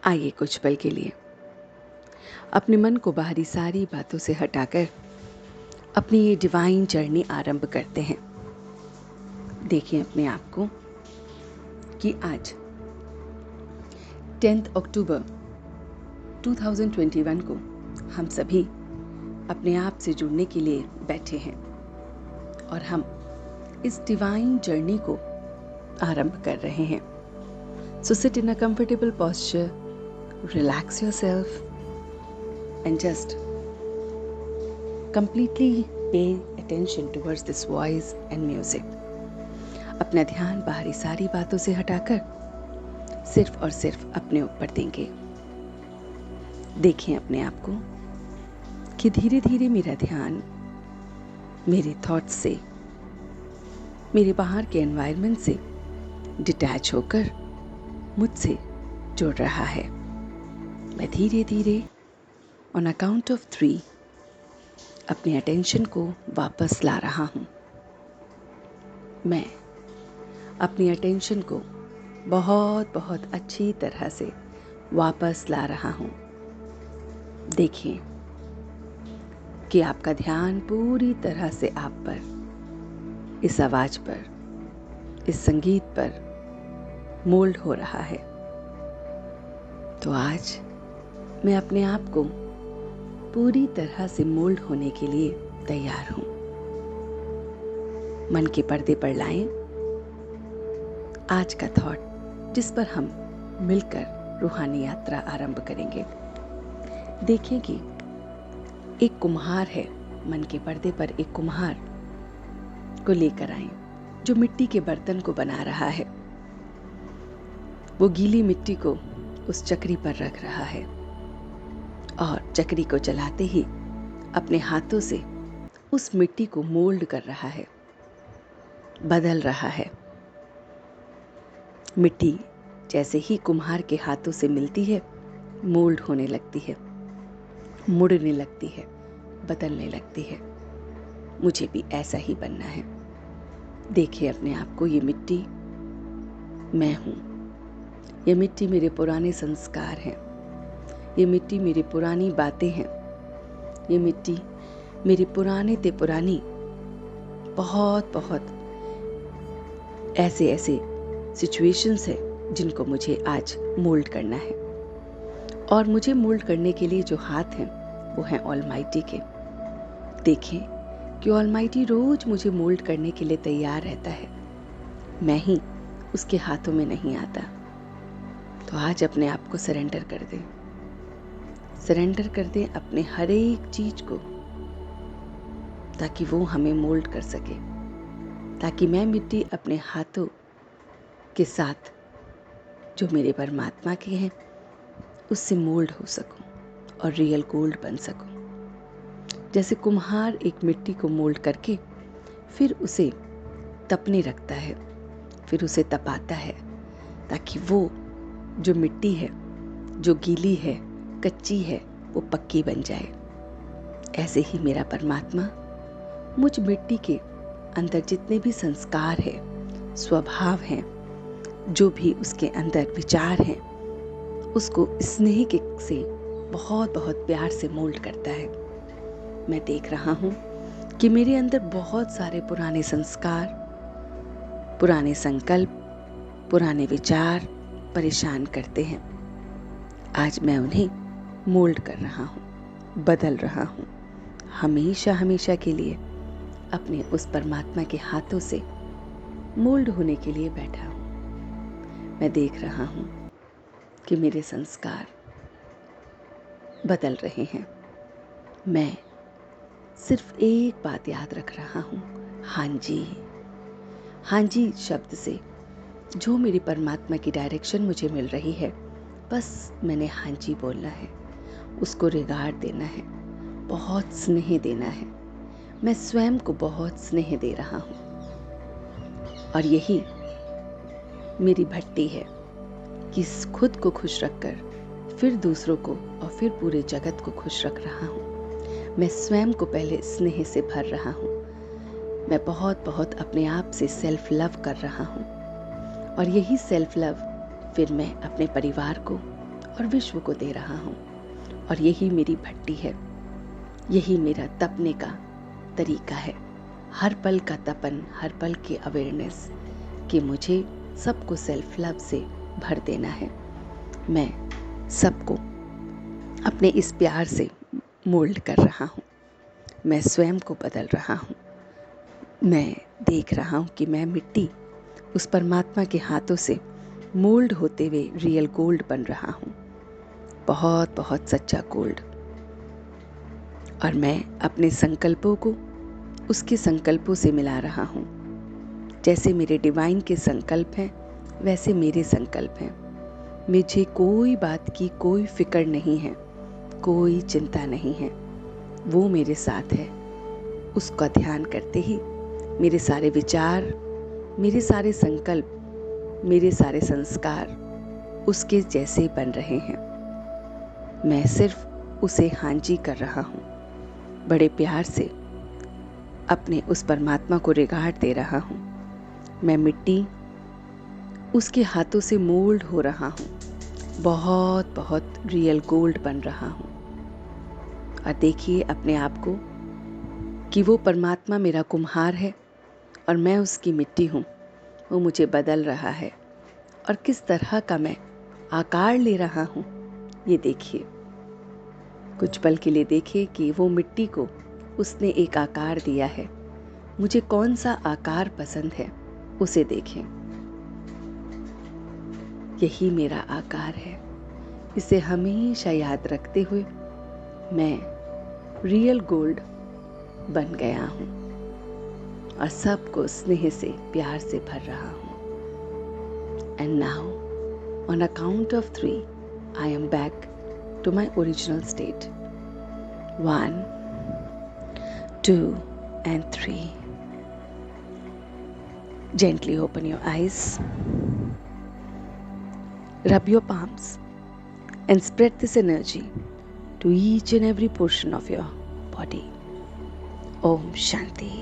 आइए कुछ पल के लिए अपने मन को बाहरी सारी बातों से हटाकर अपनी ये डिवाइन जर्नी आरंभ करते हैं। देखिए अपने आप को कि आज 10 अक्टूबर 2021 को हम सभी अपने आप से जुड़ने के लिए बैठे हैं और हम इस डिवाइन जर्नी को आरंभ कर रहे हैं। So sit in a comfortable posture, relax yourself and just completely pay attention towards this voice and music. अपना ध्यान बाहरी सारी बातों से हटाकर सिर्फ और सिर्फ अपने ऊपर देंगे। देखें अपने आप को कि धीरे धीरे मेरा ध्यान मेरे थॉट्स से, मेरे बाहर के एनवायरनमेंट से डिटैच होकर मुझसे जुड़ रहा है। मैं धीरे धीरे ऑन अ काउंट ऑफ 3 अपने अटेंशन को वापस ला रहा हूँ। मैं अपनी अटेंशन को बहुत बहुत अच्छी तरह से वापस ला रहा हूँ। देखिए कि आपका ध्यान पूरी तरह से आप पर, इस आवाज पर, इस संगीत पर मोल्ड हो रहा है। तो आज मैं अपने आप को पूरी तरह से मोल्ड होने के लिए तैयार हूं। मन के पर्दे पर लाएं आज का थॉट जिस पर हम मिलकर रूहानी यात्रा आरंभ करेंगे। देखिए कि एक कुम्हार है, मन के पर्दे पर एक कुम्हार को लेकर आए जो मिट्टी के बर्तन को बना रहा है। वो गीली मिट्टी को उस चक्री पर रख रहा है और चक्री को चलाते ही अपने हाथों से उस मिट्टी को मोल्ड कर रहा है, बदल रहा है। मिट्टी जैसे ही कुम्हार के हाथों से मिलती है, मोल्ड होने लगती है, मुड़ने लगती है, बदलने लगती है। मुझे भी ऐसा ही बनना है। देखिए अपने आप को, ये मिट्टी मैं हूं। ये मिट्टी मेरे पुराने संस्कार हैं। ये मिट्टी मेरी पुरानी बातें हैं। ये मिट्टी मेरी पुराने ते पुरानी बहुत बहुत ऐसे सिचुएशंस है जिनको मुझे आज मोल्ड करना है। और मुझे मोल्ड करने के लिए जो हाथ हैं वो हैं ऑलमाइटी के। देखें कि ऑलमाइटी रोज मुझे मोल्ड करने के लिए तैयार रहता है, मैं ही उसके हाथों में नहीं आता। तो आज अपने आप को सरेंडर कर दें। सरेंडर कर दें अपने हर एक चीज को, ताकि वो हमें मोल्ड कर सके, ताकि मैं मिट्टी अपने हाथों के साथ जो मेरे परमात्मा के हैं उससे मोल्ड हो सकूं और रियल गोल्ड बन सकूं। जैसे कुम्हार एक मिट्टी को मोल्ड करके फिर उसे तपने रखता है, फिर उसे तपाता है ताकि वो जो मिट्टी है, जो गीली है, कच्ची है, वो पक्की बन जाए। ऐसे ही मेरा परमात्मा मुझ मिट्टी के अंदर जितने भी संस्कार है, स्वभाव हैं, जो भी उसके अंदर विचार हैं, उसको स्नेह के से बहुत बहुत प्यार से मोल्ड करता है। मैं देख रहा हूँ कि मेरे अंदर बहुत सारे पुराने संस्कार, पुराने संकल्प, पुराने विचार परेशान करते हैं। आज मैं उन्हें मोल्ड कर रहा हूँ, बदल रहा हूँ, हमेशा हमेशा के लिए अपने उस परमात्मा के हाथों से मोल्ड होने के लिए बैठा हूँ। मैं देख रहा हूँ कि मेरे संस्कार बदल रहे हैं। मैं सिर्फ एक बात याद रख रहा हूँ, हाँ जी। हाँ जी शब्द से जो मेरी परमात्मा की डायरेक्शन मुझे मिल रही है, बस मैंने हाँ जी बोलना है, उसको रिगार्ड देना है, बहुत स्नेह देना है। मैं स्वयं को बहुत स्नेह दे रहा हूँ और यही मेरी भट्टी है कि खुद को खुश रखकर फिर दूसरों को और फिर पूरे जगत को खुश रख रहा हूँ। मैं स्वयं को पहले स्नेह से भर रहा हूँ। मैं बहुत बहुत अपने आप से सेल्फ लव कर रहा हूँ और यही सेल्फ लव फिर मैं अपने परिवार को और विश्व को दे रहा हूँ। और यही मेरी भट्टी है, यही मेरा तपने का तरीका है। हर पल का तपन, हर पल की अवेयरनेस कि मुझे सबको सेल्फ लव से भर देना है। मैं सबको अपने इस प्यार से मोल्ड कर रहा हूँ। मैं स्वयं को बदल रहा हूँ। मैं देख रहा हूँ कि मैं मिट्टी उस परमात्मा के हाथों से मोल्ड होते हुए रियल गोल्ड बन रहा हूँ, बहुत बहुत सच्चा गोल्ड। और मैं अपने संकल्पों को उसके संकल्पों से मिला रहा हूँ। जैसे मेरे डिवाइन के संकल्प हैं, वैसे मेरे संकल्प हैं। मुझे कोई बात की कोई फिक्र नहीं है, कोई चिंता नहीं है। वो मेरे साथ है। उसका ध्यान करते ही मेरे सारे विचार, मेरे सारे संकल्प, मेरे सारे संस्कार उसके जैसे बन रहे हैं। मैं सिर्फ उसे हाँ जी कर रहा हूँ। बड़े प्यार से अपने उस परमात्मा को रिगार्ड दे रहा हूँ। मैं मिट्टी उसके हाथों से मोल्ड हो रहा हूँ, बहुत बहुत रियल गोल्ड बन रहा हूँ। और देखिए अपने आप को कि वो परमात्मा मेरा कुम्हार है और मैं उसकी मिट्टी हूँ। वो मुझे बदल रहा है और किस तरह का मैं आकार ले रहा हूँ, ये देखिए। कुछ पल के लिए देखिए कि वो मिट्टी को उसने एक आकार दिया है। मुझे कौन सा आकार पसंद है, उसे देखें। यही मेरा आकार है। इसे हमेशा याद रखते हुए मैं रियल गोल्ड बन गया हूँ और सबको स्नेह से, प्यार से भर रहा हूँ। And now on a count of 3 I am back to my original state. 1, 2, and 3. Gently open your eyes, rub your palms, and spread this energy to each and every portion of your body. Om Shanti.